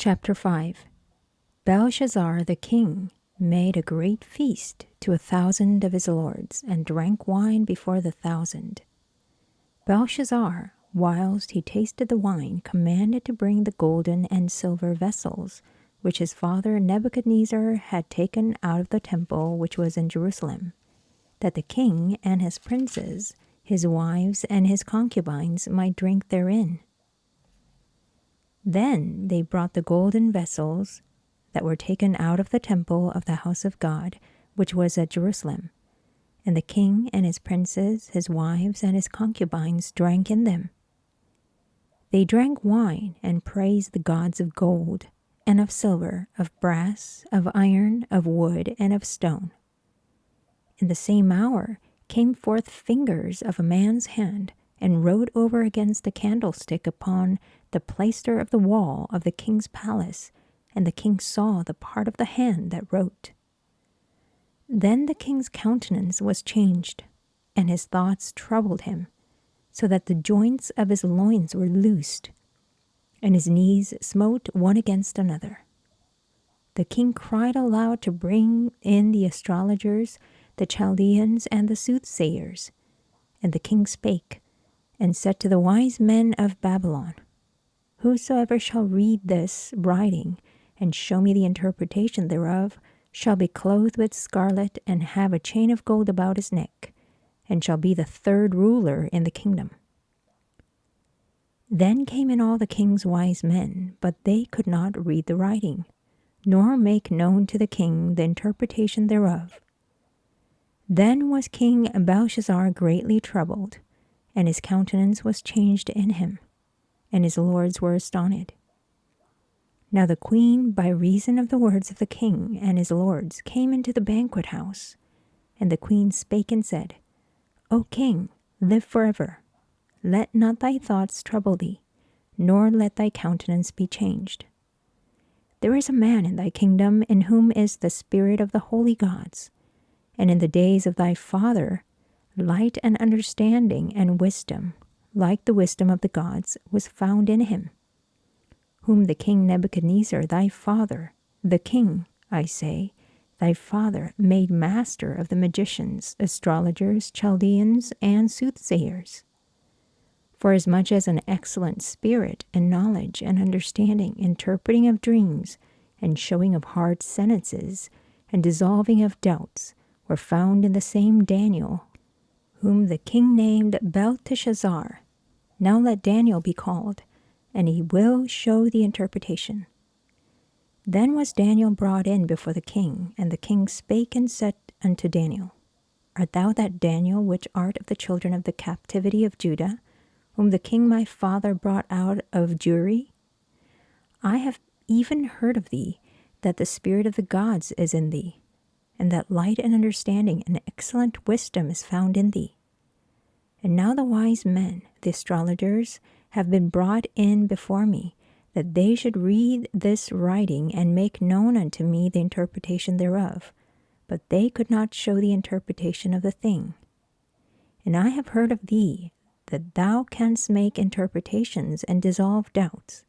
Chapter 5. Belshazzar the king made a great feast to 1,000 of his lords, and drank wine before the 1,000. Belshazzar, whilst he tasted the wine, commanded to bring the golden and silver vessels, which his father Nebuchadnezzar had taken out of the temple which was in Jerusalem, that the king and his princes, his wives, and his concubines might drink therein. Then they brought the golden vessels that were taken out of the temple of the house of God, which was at Jerusalem. And the king and his princes, his wives, and his concubines drank in them. They drank wine and praised the gods of gold, and of silver, of brass, of iron, of wood, and of stone. In the same hour came forth fingers of a man's hand, and wrote over against a candlestick upon the plaister of the wall of the king's palace, and the king saw the part of the hand that wrote. Then the king's countenance was changed, and his thoughts troubled him, so that the joints of his loins were loosed, and his knees smote one against another. The king cried aloud to bring in the astrologers, the Chaldeans, and the soothsayers. And the king spake, and said to the wise men of Babylon, Whosoever shall read this writing, and show me the interpretation thereof, shall be clothed with scarlet, and have a chain of gold about his neck, and shall be the third ruler in the kingdom. Then came in all the king's wise men, but they could not read the writing, nor make known to the king the interpretation thereof. Then was King Belshazzar greatly troubled, and his countenance was changed in him, and his lords were astonished. Now the queen, by reason of the words of the king and his lords, came into the banquet house. And the queen spake and said, O king, live forever. Let not thy thoughts trouble thee, nor let thy countenance be changed. There is a man in thy kingdom in whom is the spirit of the holy gods, and in the days of thy father light and understanding and wisdom, like the wisdom of the gods, was found in him, whom the king Nebuchadnezzar thy father, the king, I say, thy father, made master of the magicians, astrologers, Chaldeans, and soothsayers. Forasmuch as an excellent spirit and knowledge and understanding, interpreting of dreams, and showing of hard sentences, and dissolving of doubts, were found in the same Daniel, whom the king named Belteshazzar. Now let Daniel be called, and he will show the interpretation. Then was Daniel brought in before the king, and the king spake and said unto Daniel, Art thou that Daniel which art of the children of the captivity of Judah, whom the king my father brought out of Jewry? I have even heard of thee, that the spirit of the gods is in thee, and that light and understanding and excellent wisdom is found in thee. And now the wise men, the astrologers, have been brought in before me, that they should read this writing and make known unto me the interpretation thereof, but they could not show the interpretation of the thing. And I have heard of thee, that thou canst make interpretations and dissolve doubts.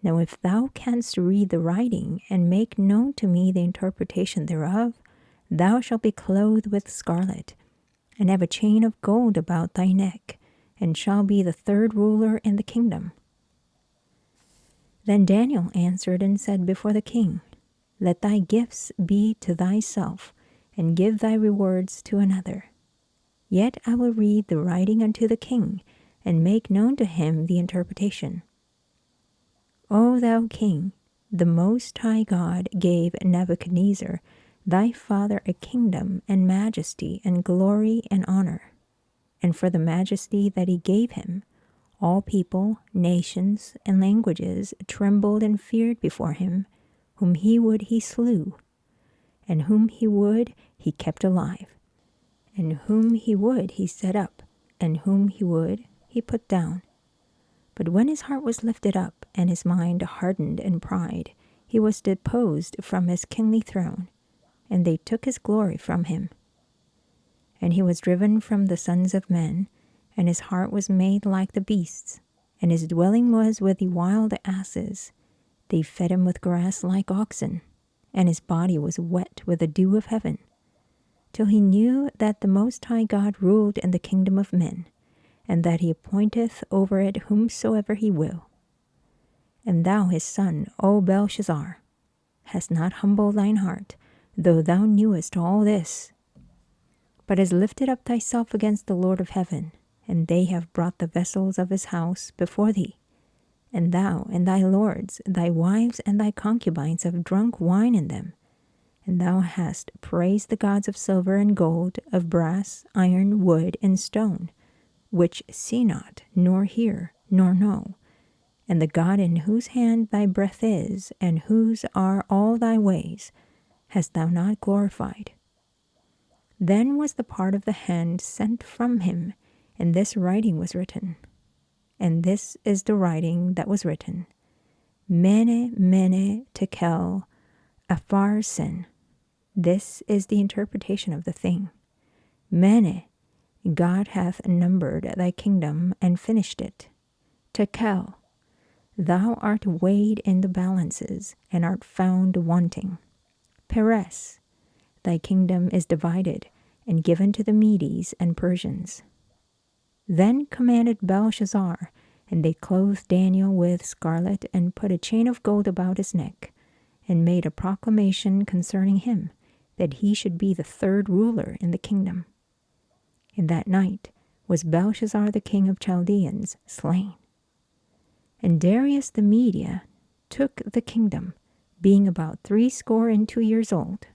Now if thou canst read the writing and make known to me the interpretation thereof, thou shalt be clothed with scarlet, and have a chain of gold about thy neck, and shall be the third ruler in the kingdom. Then Daniel answered and said before the king, Let thy gifts be to thyself, and give thy rewards to another. Yet I will read the writing unto the king, and make known to him the interpretation. O thou king, the Most High God gave Nebuchadnezzar thy father a kingdom and majesty and glory and honor. And for the majesty that he gave him, all people, nations, and languages trembled and feared before him. Whom he would he slew, and whom he would he kept alive, and whom he would he set up, and whom he would he put down. But when his heart was lifted up, and his mind hardened in pride, he was deposed from his kingly throne, and they took his glory from him. And he was driven from the sons of men, and his heart was made like the beasts, and his dwelling was with the wild asses, They fed him with grass like oxen, and his body was wet with the dew of heaven, till he knew that the Most High God ruled in the kingdom of men, and that he appointeth over it whomsoever he will. And thou his son, O Belshazzar, hast not humbled thine heart, though thou knewest all this, but hast lifted up thyself against the Lord of heaven, and they have brought the vessels of his house before thee. And thou and thy lords, thy wives and thy concubines have drunk wine in them. And thou hast praised the gods of silver and gold, of brass, iron, wood, and stone, which see not, nor hear, nor know. And the God in whose hand thy breath is, and whose are all thy ways, hast thou not glorified. Then was the part of the hand sent from him, and this writing was written. And this is the writing that was written. Mene, mene, tekel, upharsin. This is the interpretation of the thing. Mene, God hath numbered thy kingdom and finished it. Tekel, thou art weighed in the balances and art found wanting. Peres, thy kingdom is divided and given to the Medes and Persians. Then commanded Belshazzar, and they clothed Daniel with scarlet, and put a chain of gold about his neck, and made a proclamation concerning him, that he should be the third ruler in the kingdom. And that night was Belshazzar the king of Chaldeans slain. And Darius the Mede took the kingdom, being about 62 years old.